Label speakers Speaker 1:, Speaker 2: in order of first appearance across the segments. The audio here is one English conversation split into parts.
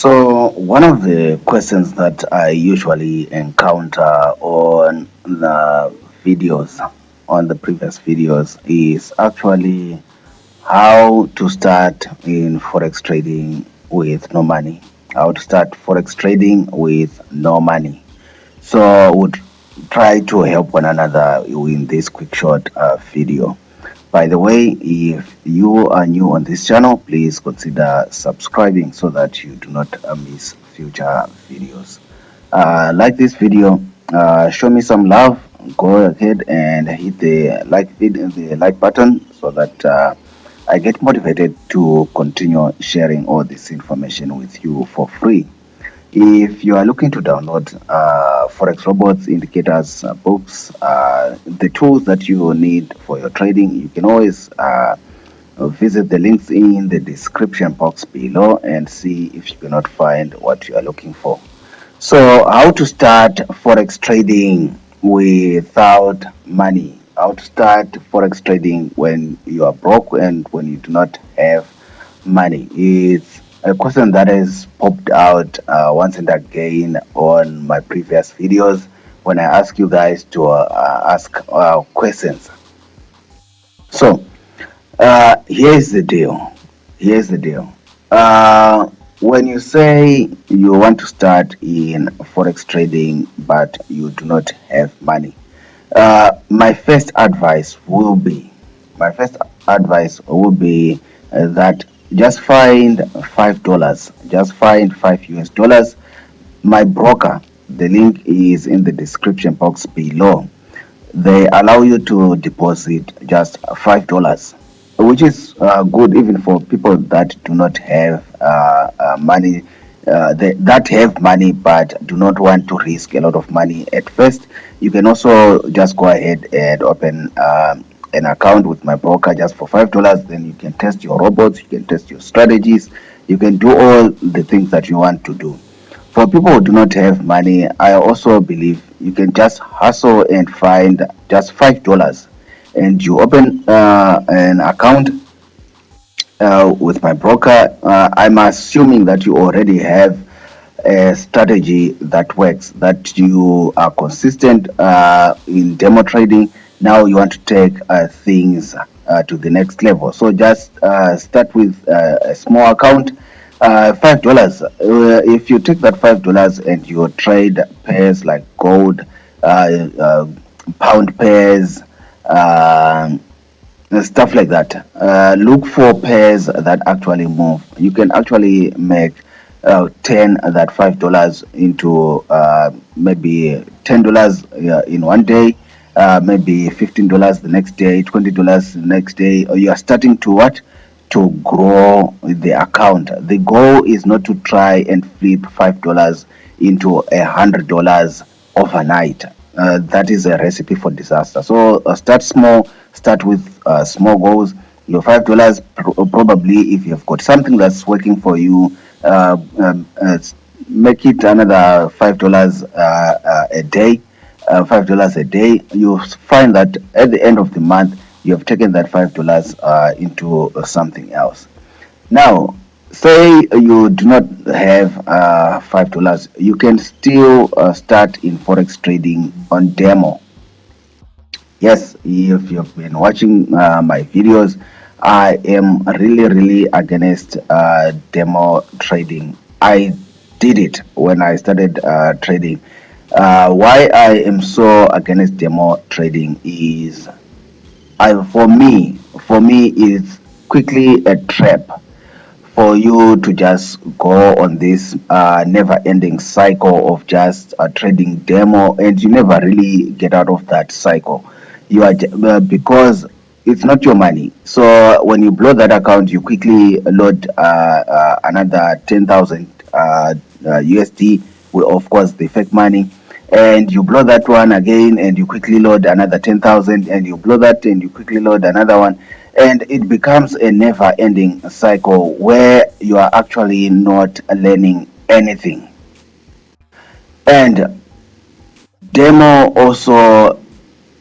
Speaker 1: So one of the questions that I usually encounter on the videos, on the previous videos, is actually how to start in forex trading with no money. How to start forex trading with no money. So we'll try to help one another in this quick short video. By the way, if you are new on this channel, please consider subscribing so that you do not miss future videos. Like this video, show me some love. Go ahead and hit the like button so that I get motivated to continue sharing all this information with you for free. If you are looking to download Forex Robots, indicators, books, the tools that you need for your trading, you can always visit the links in the description box below and see if you cannot find what you are looking for. So, how to start Forex trading without money? How to start Forex trading when you are broke and when you do not have money? It's a question that has popped out once and again on my previous videos when I ask you guys to ask questions. So, here's the deal. Here's the deal. When you say you want to start in forex trading but you do not have money, my first advice will be that just find $5, just find $5 US. My broker, the link is in the description box below. They allow you to deposit just $5, which is good even for people that do not have money, that have money but do not want to risk a lot of money at first. You can also just go ahead and open an account with my broker just for $5. Then you can test your robots, you can test your strategies, you can do all the things that you want to do. For people who do not have money, I also believe you can just hustle and find just $5, and you open an account with my broker. I'm assuming that you already have a strategy that works, that you are consistent in demo trading. Now you want to take things to the next level. So just start with a small account. $5. If you take that $5 and you trade pairs like gold, pound pairs, stuff like that. Look for pairs that actually move. You can actually make 10 that $5 into maybe $10 in one day, maybe $15 the next day, $20 the next day. Or you are starting to what? To grow the account. The goal is not to try and flip $5 into $100 overnight. That is a recipe for disaster. So start small, start with small goals. Your $5, probably, if you've got something that's working for you, make it another $5 a day. $5 a day. You find that at the end of the month, you have taken that $5 into something else. Now, say you do not have $5, you can still start in forex trading on demo. Yes, if you've been watching my videos, I am really against demo trading. I did it when I started trading. Why I am so against demo trading is, for me, it's quickly a trap for you to just go on this never-ending cycle of just trading demo, and you never really get out of that cycle. You are because it's not your money. So when you blow that account, you quickly load another 10,000 USD, with, of course, the fake money. And you blow that one again, and you quickly load another 10,000, and you blow that, and you quickly load another one, and it becomes a never-ending cycle where you are actually not learning anything. And demo also,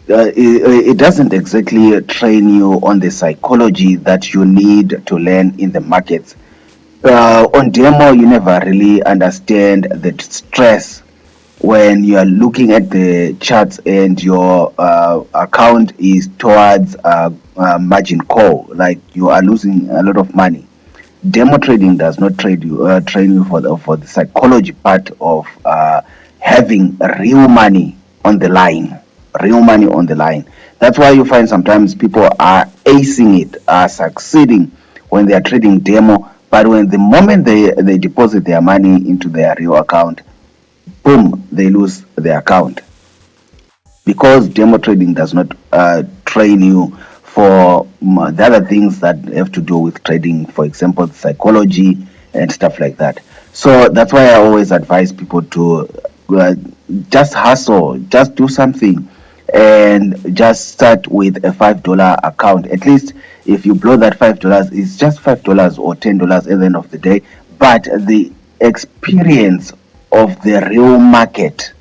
Speaker 1: it doesn't exactly train you on the psychology that you need to learn in the markets. On demo, you never really understand the stress when you are looking at the charts and your account is towards margin call, like you are losing a lot of money. Demo trading does not train you for the psychology part of having real money on the line, real money on the line. That's why you find sometimes people are acing it, are succeeding when they are trading demo, but when the moment they deposit their money into their real account, boom, they lose their account, because demo trading does not train you for the other things that have to do with trading, for example, psychology and stuff like that. So that's why I always advise people to uh, just hustle, just do something, and just start with a $5 account. At least if you blow that $5, it's just $5 or $10 at the end of the day, but the experience of the real market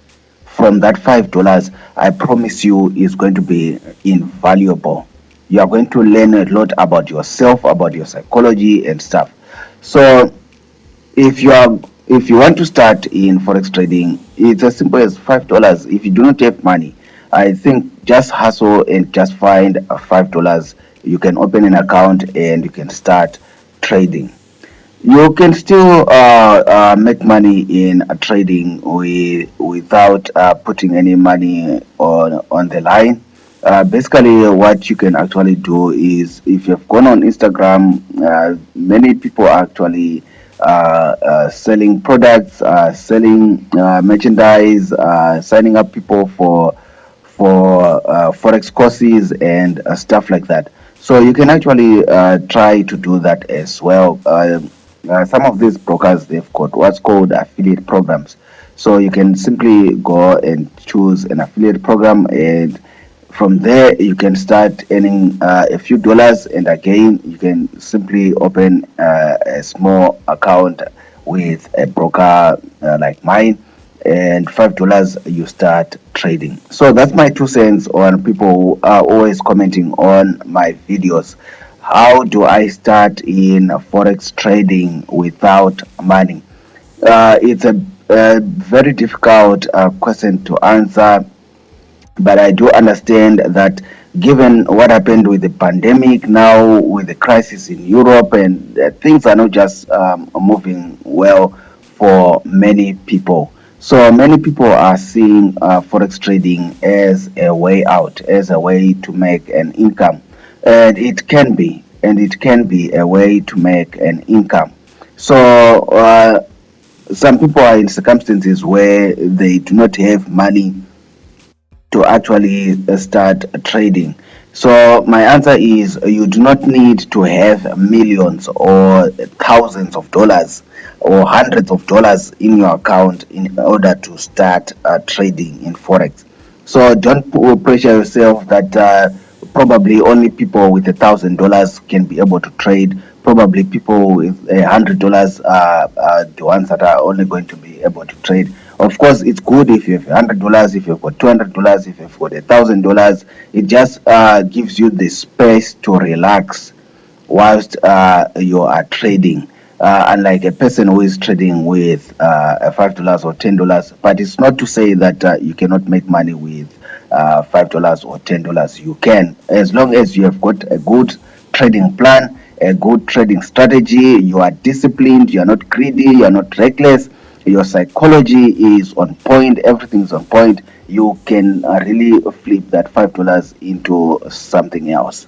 Speaker 1: from that $5, I promise you, is going to be invaluable. You are going to learn a lot about yourself, about your psychology and stuff. So if you want to start in forex trading, it's as simple as $5. If you do not have money, I think just hustle and just find $5. You can open an account and you can start trading. You can still make money in trading without putting any money on the line. Basically, what you can actually do is, if you've gone on Instagram, many people are actually selling products, selling merchandise, signing up people for forex courses and stuff like that. So you can actually try to do that as well. Some of these brokers, they've got what's called affiliate programs. So you can simply go and choose an affiliate program, and from there you can start earning a few dollars. And again, you can simply open a small account with a broker like mine, and $5 you start trading. So that's my 2 cents on people who are always commenting on my videos. How do I start in forex trading without money? It's a very difficult question to answer, but I do understand that given what happened with the pandemic, now with the crisis in Europe, and things are not just moving well for many people. So many people are seeing forex trading as a way out, as a way to make an income, and it can be a way to make an income. So some people are in circumstances where they do not have money to actually start trading. So my answer is, you do not need to have millions or thousands of dollars or hundreds of dollars in your account in order to start trading in forex. So don't pressure yourself that probably only people with $1,000 can be able to trade. Probably people with $100 are the ones that are only going to be able to trade. Of course, it's good if you have $100, if you've got $200, if you've got $1,000. It just gives you the space to relax whilst you are trading. Unlike a person who is trading with $5 or $10, but it's not to say that you cannot make money with $5 or $10. You can, as long as you have got a good trading plan, a good trading strategy. You are disciplined, you are not greedy, you are not reckless, your psychology is on point, everything is on point. You can really flip that $5 into something else.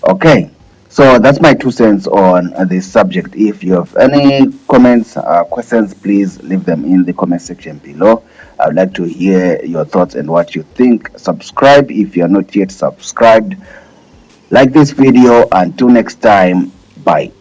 Speaker 1: Okay, so that's my 2 cents on this subject. If you have any comments, questions, please leave them in the comment section below. I would like to hear your thoughts and what you think. Subscribe if you are not yet subscribed. Like this video. Until next time, bye.